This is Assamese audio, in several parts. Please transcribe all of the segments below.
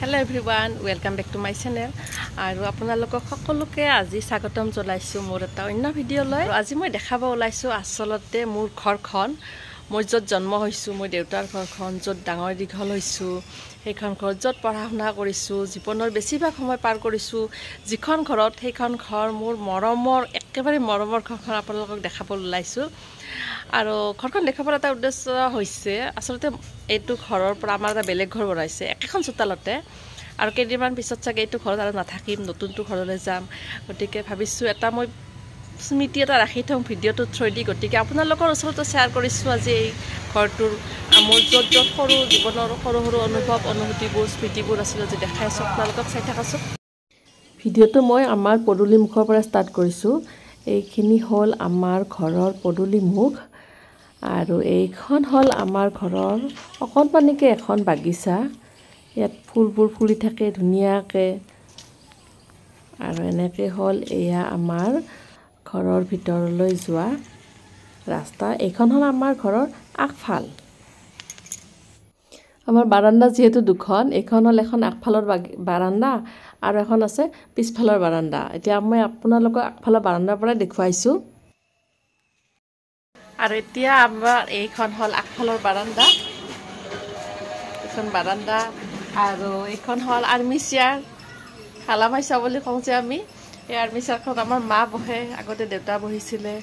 Hello everyone, welcome back to my channel. আৰু আপোনালোকক সকলোকে আজি স্বাগতম জনাইছো মোৰ এটা অন্য ভিডিও লৈ। আজি মই দেখাব ওলাইছো আসলতে মোৰ ঘৰখন মই যত জন্ম হৈছো, মই দেউতাৰ ঘৰখন যত ডাঙৰ দীঘল হৈছো, সেইখন ঘৰ যত পঢ়া শুনা কৰিছো, জীৱনৰ বেছিভাগ সময় পাৰ কৰিছো, যিখন ঘৰত সেইখন ঘৰ মোৰ মৰমৰ একেবাৰে মৰমৰ ঘৰখন আপোনালোকক দেখাব ওলাইছো। আৰু ঘৰখন দেখাবৰ এটা উদ্দেশ্য হৈছে আসলতে এইটো ঘৰৰ পৰা আমাৰ এটা বেলেগ ঘৰ বনাইছে একেখন চোতালতে, আৰু কেইদিনমান পিছত চাগে এইটো ঘৰত আৰু নাথাকিম, নতুনটো ঘৰলৈ যাম। গতিকে ভাবিছোঁ এটা মই স্মৃতি এটা ৰাখি থওঁ ভিডিঅ'টোৰ থ্ৰুদি। গতিকে আপোনালোকৰ ওচৰতো শ্বেয়াৰ কৰিছোঁ আজি এই ঘৰটোৰ মোৰ য'ত য'ত সৰু জীৱনৰ সৰু সৰু অনুভূতিবোৰ স্মৃতিবোৰ আছিলে যে দেখাই আছোঁ আপোনালোকক। চাই থাকাচোন ভিডিঅ'টো। মই আমাৰ পদূলি মুখৰ পৰা ষ্টাৰ্ট কৰিছোঁ। এইখিনি হ'ল আমাৰ ঘৰৰ পদূলি মুখ, আৰু এইখন হ'ল আমাৰ ঘৰৰ অকণমানিকে এখন বাগিচা। ইয়াত ফুলবোৰ ফুলি থাকে ধুনীয়াকৈ, আৰু এনেকৈ হ'ল এয়া আমাৰ ঘৰৰ ভিতৰলৈ যোৱা ৰাস্তা। এইখন হ'ল আমাৰ ঘৰৰ আগফাল। আমাৰ বাৰাণ্ডা যিহেতু দুখন, এইখন হ'ল এখন আগফালৰ বাৰাণ্ডা আৰু এখন আছে পিছফালৰ বাৰাণ্ডা। এতিয়া মই আপোনালোকক আগফালৰ বাৰাণ্ডাৰ পৰাই দেখুৱাইছোঁ। আৰু এতিয়া আমাৰ এইখন হ'ল আগফালৰ বাৰাণ্ডা, এইখন বাৰাণ্ডা। আৰু এইখন হ'ল আৰ্মি চেয়াৰ, হালামাইচা বুলি কওঁ যে আমি। এই আৰ্মি চেয়াৰখন আমাৰ মা বহে, আগতে দেউতা বহিছিলে।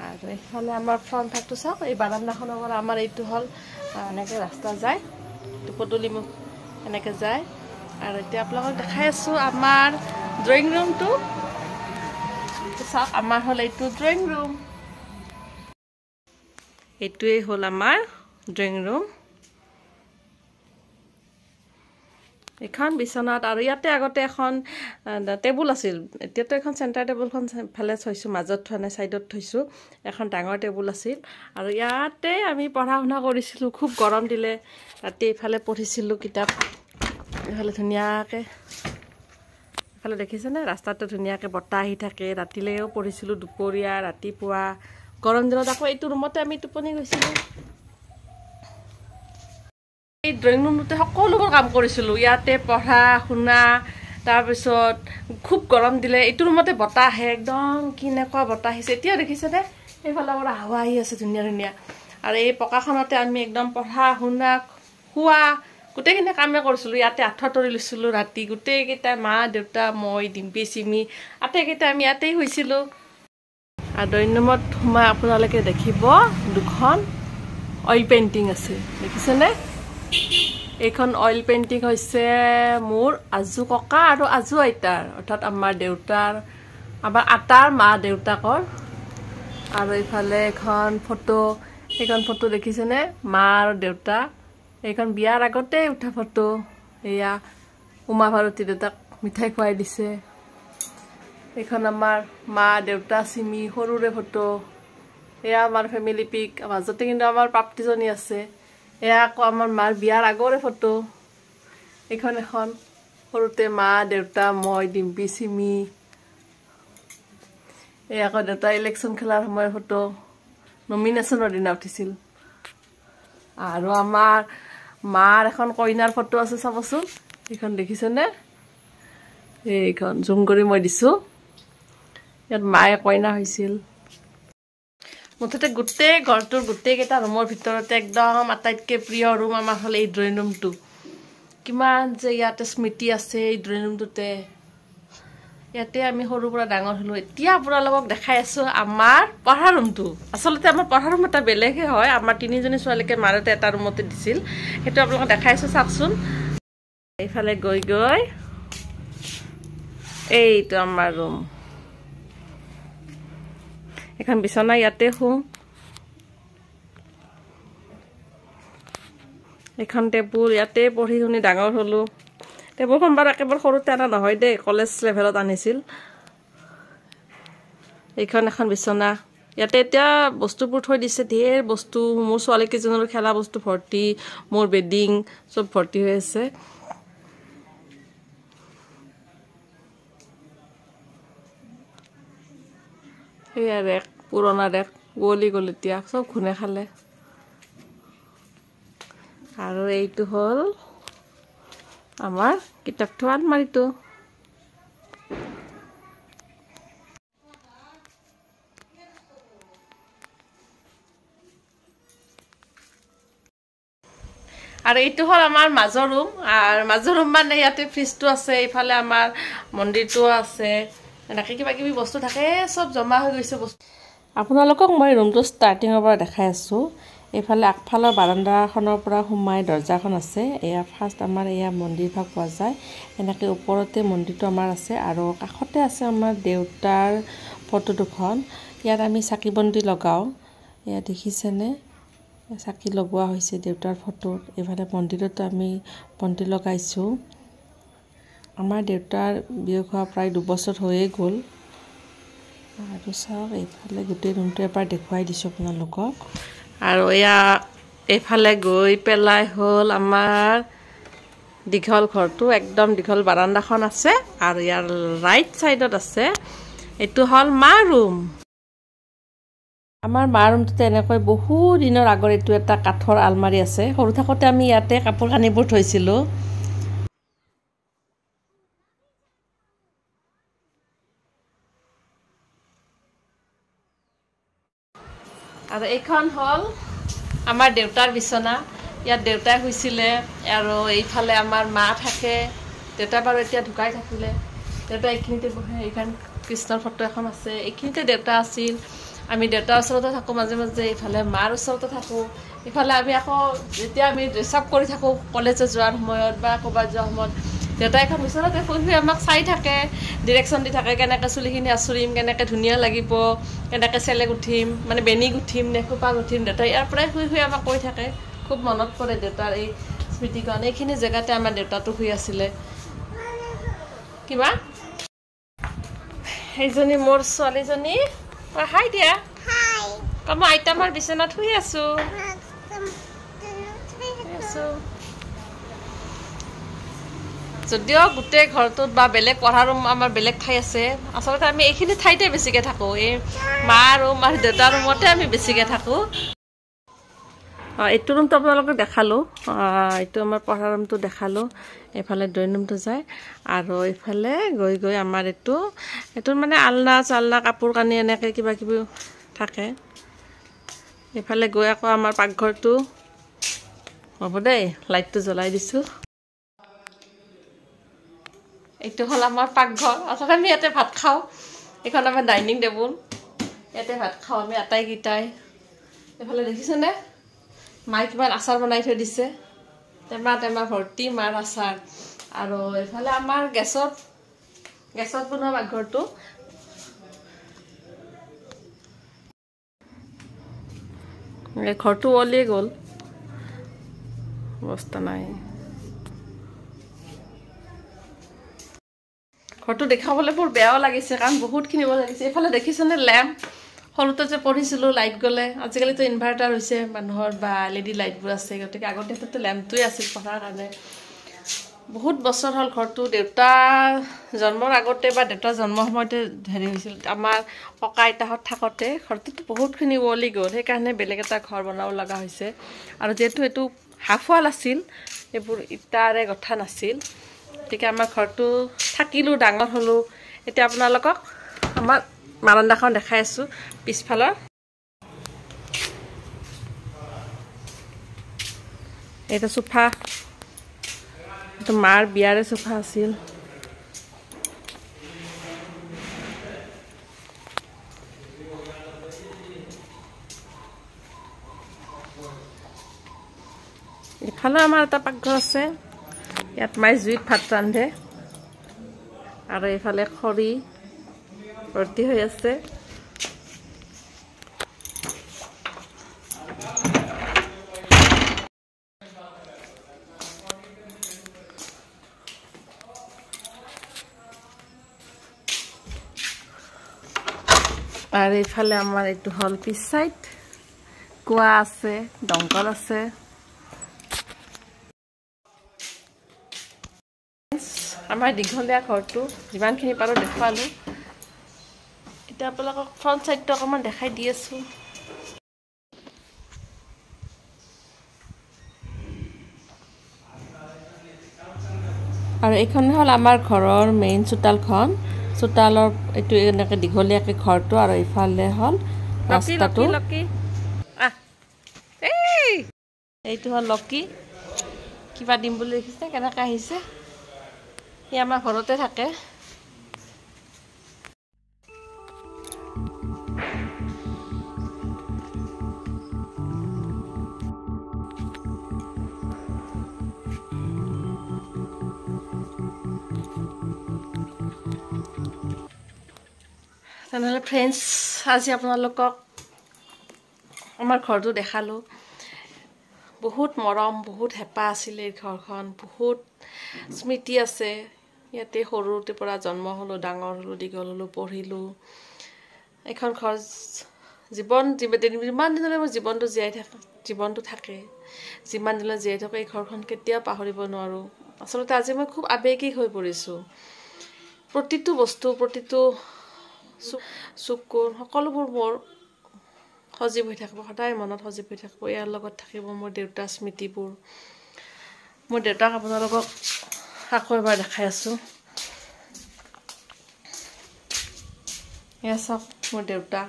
আৰু এইফালে আমাৰ ফ্ৰণ্ট ভাগটো চাওক, এই বাৰাণ্ডাখনৰ পৰা আমাৰ এইটো হ'ল এনেকৈ ৰাস্তা যায়, এইটো পদূলি মুখ এনেকৈ যায়। আৰু এতিয়া আপোনালোকক দেখাই আছোঁ আমাৰ ড্ৰয়িং ৰুমটো চাওক। আমাৰ হ'ল এইটো ড্ৰয়িং ৰুম, এইটোৱেই হ'ল আমাৰ ড্ৰয়িং ৰুম। এখন বিচনাত, আৰু ইয়াতে আগতে এখন টেবুল আছিল, এতিয়াতো এখন চেণ্টাৰ টেবুলখন ফালে থৈছোঁ, মাজত থোৱা নাই, ছাইডত থৈছোঁ। এখন ডাঙৰ টেবুল আছিল, আৰু ইয়াতে আমি পঢ়া শুনা কৰিছিলোঁ। খুব গৰম দিলে ৰাতি এইফালে পঢ়িছিলোঁ কিতাপ। এইফালে ধুনীয়াকৈ, এইফালে দেখিছেনে ৰাস্তাটো ধুনীয়াকৈ বতাহ আহি থাকে। ৰাতিলৈও পঢ়িছিলোঁ, দুপৰীয়া ৰাতিপুৱা। গৰম দিনত আকৌ এইটো ৰুমতে আমি টোপনি গৈছিলোঁ। এই ড্ৰয়িং ৰুমটোতে সকলোবোৰ কাম কৰিছিলোঁ, ইয়াতে পঢ়া শুনা। তাৰপিছত খুব গৰম দিলে এইটো ৰুমতে বতাহ আহে, একদম কেনেকুৱা বতাহ আহিছে। এতিয়া দেখিছেনে এইফালৰ পৰা হাৱা আহি আছে ধুনীয়া ধুনীয়া। আৰু এই পকাখনতে আমি একদম পঢ়া শুনা শোৱা গোটেইখিনি কামেই কৰিছিলোঁ। ইয়াতে আঁঠুৱা তৰি লৈছিলোঁ ৰাতি, গোটেইকেইটা মা দেউতা মই ডিম্পি চিমি আটাইকেইটা আমি ইয়াতেই শুইছিলোঁ। আৰু ড্ৰয়িং ৰুমত সোমাই আপোনালোকে দেখিব দুখন অইল পেইণ্টিং আছে, দেখিছেনে? এইখন অইল পেইণ্টিং হৈছে মোৰ আজু ককা আৰু আজু আইতাৰ, অৰ্থাৎ আমাৰ দেউতাৰ, আমাৰ আটাৰ মা দেউতাকৰ। আৰু এইফালে এখন ফটো, সেইখন ফটো দেখিছেনে মা আৰু দেউতা। এইখন বিয়াৰ আগতে উঠা ফটো। এয়া উমা ভাৰতী দেউতাক মিঠাই খুৱাই দিছে। এইখন আমাৰ মা দেউতা চিমি সৰুৰে ফটো। এয়া আমাৰ ফেমিলি পিক, মাজতে কিন্তু আমাৰ প্ৰাপ্তিজনী আছে। এয়া আকৌ আমাৰ মাৰ বিয়াৰ আগৰে ফটো। এইখন এখন সৰুতে মা দেউতা মই ডিম্পি চিমি। এই আকৌ দেউতা ইলেকশ্যন খেলাৰ সময়ৰ ফটো, নমিনেশ্যনৰ দিনা উঠিছিল। আৰু আমাৰ মাৰ এখন কইনাৰ ফটো আছে, চাবচোন এইখন দেখিছেনে? এইখন জুম কৰি মই দিছোঁ, ইয়াত মায়ে কইনা হৈছিল। মুঠতে গোটেই ঘৰটোৰ গোটেইকেইটা ৰুমৰ ভিতৰতে একদম আটাইতকৈ প্ৰিয় ৰুম আমাৰ হ'ল এই ড্ৰয়িং ৰুমটো। কিমান যে ইয়াতে স্মৃতি আছে এই ড্ৰয়িং ৰুমটোতে। ইয়াতে আমি সৰুৰ পৰা ডাঙৰ হ'লোঁ। এতিয়া আপোনালোকক দেখাই আছোঁ আমাৰ পঢ়া ৰুমটো। আচলতে আমাৰ পঢ়া ৰুম এটা বেলেগহে হয়, আমাৰ তিনিজনী ছোৱালীকে মা দেউতাই এটা ৰুমতে দিছিল। সেইটো আপোনালোকক দেখাই আছোঁ, চাওকচোন। এইফালে গৈ গৈ এইটো আমাৰ ৰুম। এখন বিচনা ইয়াতে শুওঁ, এখন টেবুল, ইয়াতে পঢ়ি শুনি ডাঙৰ হ'লোঁ। টেবুলখন বাৰু একেবাৰে সৰুতে অনা নহয় দেই, কলেজ লেভেলত আনিছিল। এইখন এখন বিচনা, ইয়াতে এতিয়া বস্তুবোৰ থৈ দিছে, ঢেৰ বস্তু, মোৰ ছোৱালীকেইজনৰ খেলা বস্তু ভৰ্তি, মোৰ বেডিং চব ভৰ্তি হৈ আছে। সেয়া ৰেক, পুৰণা ৰেক গলি গ'ল, এতিয়া চব ঘূনে খালে। আৰু এইটো হ'ল আমাৰ কিতাপ থোৱা আলমাৰিটো। আৰু এইটো হ'ল আমাৰ মাজৰ ৰুম। আৰু মাজৰ ৰুম মানে ইয়াতে ফ্ৰিজটো আছে, এইফালে আমাৰ মন্দিৰটো আছে, এনেকৈ কিবা কিবি বস্তু থাকে, চব জমা হৈ গৈছে বস্তু। আপোনালোকক মই ৰুমটো ষ্টাৰ্টিঙৰ পৰা দেখাই আছোঁ। এইফালে আগফালৰ বাৰাণ্ডাখনৰ পৰা সোমাই দৰ্জাখন আছে। এয়া ফাৰ্ষ্ট আমাৰ এয়া মন্দিৰ ভাগ পোৱা যায়। এনেকৈ ওপৰতে মন্দিৰটো আমাৰ আছে আৰু কাষতে আছে আমাৰ দেউতাৰ ফটো দুখন। ইয়াত আমি চাকি বন্তি লগাওঁ। এয়া দেখিছেনে, চাকি লগোৱা হৈছে দেউতাৰ ফটোত। এইফালে মন্দিৰতো আমি বন্তি লগাইছোঁ। আমাৰ দেউতাৰ বিয়োগ হোৱা প্ৰায় 2 বছৰ হৈয়ে গ'ল। আৰু চাওক, এইফালে গোটেই ৰুমটো এবাৰ দেখুৱাই দিছোঁ আপোনালোকক। আৰু এয়া এইফালে গৈ পেলাই হ'ল আমাৰ দীঘল ঘৰটো, একদম দীঘল বাৰাণ্ডাখন আছে। আৰু ইয়াৰ ৰাইট ছাইডত আছে, এইটো হ'ল মা ৰুম। আমাৰ মা ৰুমটোতে এনেকৈ বহু দিনৰ আগৰ এইটো এটা কাঠৰ আলমাৰি আছে। সৰু থাকোঁতে আমি ইয়াতে কাপোৰ কানিবোৰ থৈছিলোঁ। আৰু এইখন হ'ল আমাৰ দেউতাৰ বিচনা। ইয়াত দেউতাই শুইছিলে আৰু এইফালে আমাৰ মা থাকে। দেউতা বাৰু এতিয়া ঢুকাই থাকিলে। দেউতা এইখিনিতে বহে। এইখন কৃষ্ণৰ ফটো এখন আছে, এইখিনিতে দেউতা আছিল। আমি দেউতাৰ ওচৰতে থাকোঁ মাজে মাজে, এইফালে মাৰ ওচৰতে থাকোঁ। ইফালে আমি আকৌ যেতিয়া আমি ড্ৰেছ আপ কৰি থাকোঁ কলেজত যোৱাৰ সময়ত বা ক'ৰবাত যোৱাৰ সময়ত, দেউতাই এখন ওচৰতে শুই শুই আমাক চাই থাকে, ডিৰেকশ্যন দি থাকে, কেনেকৈ চুলিখিনি আঁচুৰিম, কেনেকৈ ধুনীয়া লাগিব, কেনেকৈ চেলেক উঠিম, মানে বেনি গুঠিম নে খোপা গুঠিম। দেউতাই ইয়াৰ পৰাই শুই শুই আমাক কৈ থাকে। খুব মনত পৰে দেউতাৰ এই স্মৃতিকণ। এইখিনি জেগাতে আমাৰ দেউতাটো শুই আছিলে। কিবা সেইজনী মোৰ ছোৱালীজনী, হাই দিয়া, মই আইতামাৰ বিচনাত শুই আছোঁ। যদিও গোটেই ঘৰটোত বা বেলেগ পঢ়াৰ ৰুম আমাৰ বেলেগ ঠাই আছে, আচলতে আমি এইখিনি ঠাইতে বেছিকৈ থাকোঁ। এই মা ৰুম আৰু দেউতাৰ ৰুমতে আমি বেছিকৈ থাকোঁ। এইটো ৰুমটো আপোনালোকক দেখালোঁ। এইটো আমাৰ পঢ়াৰ ৰুমটো দেখালোঁ। এইফালে ড্ৰয়িং ৰুমটো যায় আৰু এইফালে গৈ গৈ আমাৰ এইটোত মানে আলনা চালনা, কাপোৰ কানি এনেকৈ কিবা কিবি থাকে। এইফালে গৈ আকৌ আমাৰ পাকঘৰটো। হ'ব দেই, লাইটটো জ্বলাই দিছোঁ। এইটো হ'ল আমাৰ পাকঘৰ। আচলতে আমি ইয়াতে ভাত খাওঁ। এইখন আমাৰ ডাইনিং টেবুল, ইয়াতে ভাত খাওঁ আমি আটাইকেইটাই। এইফালে দেখিছেনে, মায়ে কিমান আচাৰ বনাই থৈ দিছে, টেমা টেমা ভৰ্তি মাৰ আচাৰ। আৰু এইফালে আমাৰ গেছত বনোৱা পাকঘৰটো। ঘৰটো ওলিয়ে গ'ল, অৱস্থা নাই। ঘৰটো দেখাবলৈ বৰ বেয়াও লাগিছে, কাৰণ বহুত কিনিব লাগিছে। এইফালে দেখিছেনে লেম্প, সৰুতে যে পঢ়িছিলোঁ লাইট গ'লে, আজিকালিতো ইনভাৰ্টাৰ হৈছে মানুহৰ বা LED লাইটবোৰ আছে, গতিকে আগতে লেম্পটোৱে আছিল পঢ়াৰ কাৰণে। বহুত বছৰ হ'ল ঘৰটো। দেউতাৰ জন্মৰ আগতে বা দেউতাৰ জন্মৰ সময়তে হেৰি হৈছিল, আমাৰ ককা আইতাহঁত থাকোঁতে ঘৰটোতো বহুতখিনি ওৱলি গ'ল। সেইকাৰণে বেলেগ এটা ঘৰ বনাব লগা হৈছে। আৰু যিহেতু এইটো হাফ ৱাল আছিল, এইবোৰ ইটাৰে গঠা নাছিল, গতিকে আমাৰ ঘৰটো থাকিলোঁ, ডাঙৰ হ'লোঁ। এতিয়া আপোনালোকক আমাৰ বাৰাণ্ডাখন দেখাই আছোঁ পিছফালৰ। এইটো চোফা, এইটো মাৰ বিয়াৰে চোফা আছিল। ইফালে আমাৰ এটা পাকঘৰ আছে, ইয়াত মায়ে জুইত ভাত ৰান্ধে। আৰু এইফালে খৰি ভৰ্তি হৈ আছে। আৰু এইফালে আমাৰ এইটো হ'ল পিছ চাইড, কুঁৱা আছে, দমকল আছে। আমাৰ দীঘলীয়া ঘৰটো যিমানখিনি পাৰোঁ দেখুৱালোঁ। এতিয়া আপোনালোকক ফ্ৰণ্ট চাইডটো অকণমান দেখাই দি আছোঁ। আৰু এইখন হ'ল আমাৰ ঘৰৰ মেইন চোতালখন চোতালৰ এইটো এনেকৈ দীঘলীয়াকৈ ঘৰটো আৰু ইফালে হ'ল ৰাস্তাটো এইটো হ'ল লকি কিবা দিম বুলি দেখিছে কেনেকৈ আহিছে সি আমাৰ ঘৰতে থাকে তেনেহ'লে ফ্ৰেণ্ডছ আজি আপোনালোকক আমাৰ ঘৰটো দেখালোঁ বহুত মৰম বহুত হেঁপাহ আছিলে এই ঘৰখন বহুত স্মৃতি আছে ইয়াতে সৰুতে পৰা জন্ম হ'লোঁ ডাঙৰ হ'লোঁ দীঘল হ'লোঁ পঢ়িলোঁ এইখন ঘৰ যিমান দিনলৈ মোৰ জীৱনটো থাকে যিমান দিনলৈ জীয়াই থাকে এই ঘৰখন কেতিয়াও পাহৰিব নোৱাৰোঁ আচলতে আজি মই খুব আৱেগিক হৈ পৰিছোঁ প্ৰতিটো বস্তু প্ৰতিটো চকুৰ সকলোবোৰ মোৰ সজীৱ হৈ থাকিব সদায় মনত সজীৱ হৈ থাকিব ইয়াৰ লগত থাকিব মোৰ দেউতাৰ স্মৃতিবোৰ মোৰ দেউতাক আপোনালোকক আকৌ এবাৰ দেখাই আছোঁ এয়া চাওক মোৰ দেউতা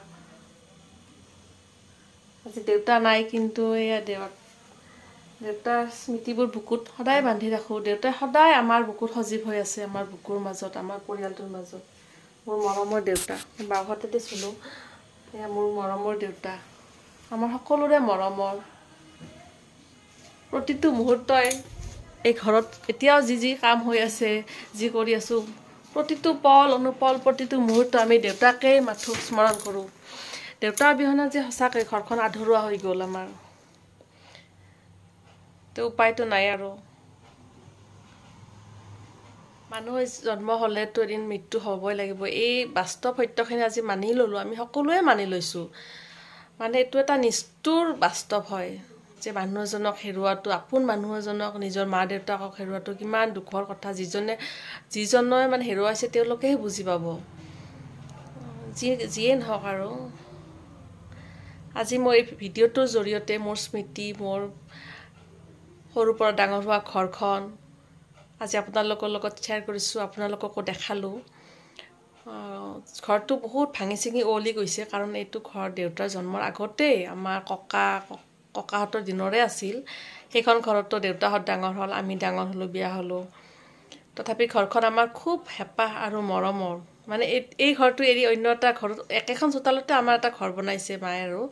আজি দেউতা নাই কিন্তু এয়া দেউতাৰ স্মৃতিবোৰ বুকুত সদায় বান্ধি ৰাখোঁ দেউতাই সদায় আমাৰ বুকুত সজীৱ হৈ আছে আমাৰ বুকুৰ মাজত আমাৰ পৰিয়ালটোৰ মাজত মোৰ মৰমৰ দেউতা বাওঁহাতেদি চলোঁ এয়া মোৰ মৰমৰ দেউতা আমাৰ সকলোৰে মৰমৰ প্ৰতিটো মুহূৰ্তই এই ঘৰত এতিয়াও যি কাম হৈ আছে যি কৰি আছোঁ প্ৰতিটো পল অনুপল প্ৰতিটো মুহূৰ্ত আমি দেউতাকেই মাথো স্মৰণ কৰোঁ দেউতাৰ অবিহনে যে সঁচাকৈ ঘৰখন আধৰুৱা হৈ গ'ল আমাৰ তো উপায়তো নাই আৰু মানুহ জন্ম হ'লেতো এদিন মৃত্যু হ'বই লাগিব এই বাস্তৱ সত্যখিনি আজি মানি ল'লোঁ আমি সকলোৱে মানি লৈছোঁ মানে এইটো এটা নিষ্ঠুৰ বাস্তৱ হয় যে মানুহ এজনক হেৰুৱাটো আপোন মানুহ এজনক নিজৰ মা দেউতাকক হেৰুৱাটো কিমান দুখৰ কথা যিজনে মানে হেৰুৱাইছে তেওঁলোকেহে বুজি পাব যিয়ে নহওক আৰু আজি মই এই ভিডিঅ'টোৰ জৰিয়তে মোৰ স্মৃতি মোৰ সৰুৰ পৰা ডাঙৰ হোৱা ঘৰখন আজি আপোনালোকৰ লগত শ্বেয়াৰ কৰিছোঁ আপোনালোককো দেখালোঁ ঘৰটো বহুত ভাঙি চিঙি উৱলি গৈছে কাৰণ এইটো ঘৰ দেউতাৰ জন্মৰ আগতেই আমাৰ ককাহঁতৰ দিনৰে আছিল সেইখন ঘৰতো দেউতাহঁত ডাঙৰ হ'ল আমি ডাঙৰ হ'লোঁ বিয়া হ'লোঁ তথাপি ঘৰখন আমাৰ খুব হেঁপাহ আৰু মৰমৰ মানে এই ঘৰটো এৰি অন্য এটা ঘৰত একেখন চোতালতে আমাৰ এটা ঘৰ বনাইছে মায়ে আৰু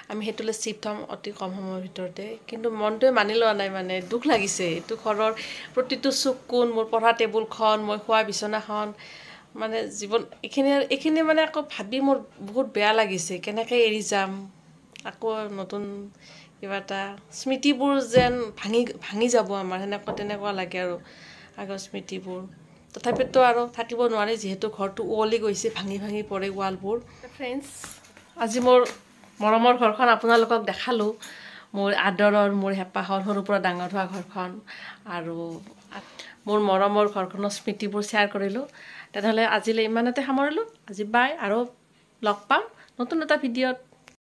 আমি সেইটোলৈ শ্বিফ্ট হ'ম অতি কম সময়ৰ ভিতৰতে কিন্তু মনটোৱে মানি লোৱা নাই মানে দুখ লাগিছে এইটো ঘৰৰ প্ৰতিটো চুক কোণ মোৰ পঢ়া টেবুলখন মই শোৱা বিচনাখন মানে এইখিনি মানে আকৌ ভাবি মোৰ বহুত বেয়া লাগিছে কেনেকৈ এৰি যাম আকৌ নতুন কিবা এটা স্মৃতিবোৰ যেন ভাঙি যাব আমাৰ তেনেকুৱা লাগে আৰু আগৰ স্মৃতিবোৰ তথাপিতো আৰু থাকিব নোৱাৰি যিহেতু ঘৰটো উৱলি গৈছে ভাঙি পৰে ৱালবোৰ ফ্ৰেণ্ডছ আজি মোৰ মৰমৰ ঘৰখন আপোনালোকক দেখালোঁ মোৰ আদৰৰ মোৰ হেঁপাহৰ সৰুৰ পৰা ডাঙৰ হোৱা ঘৰখন আৰু মোৰ মৰমৰ ঘৰখনৰ স্মৃতিবোৰ শ্বেয়াৰ কৰিলোঁ তেনেহ'লে আজিলৈ ইমানতে সামৰিলোঁ আজি বাই আৰু লগ পাম নতুন এটা ভিডিঅ'ত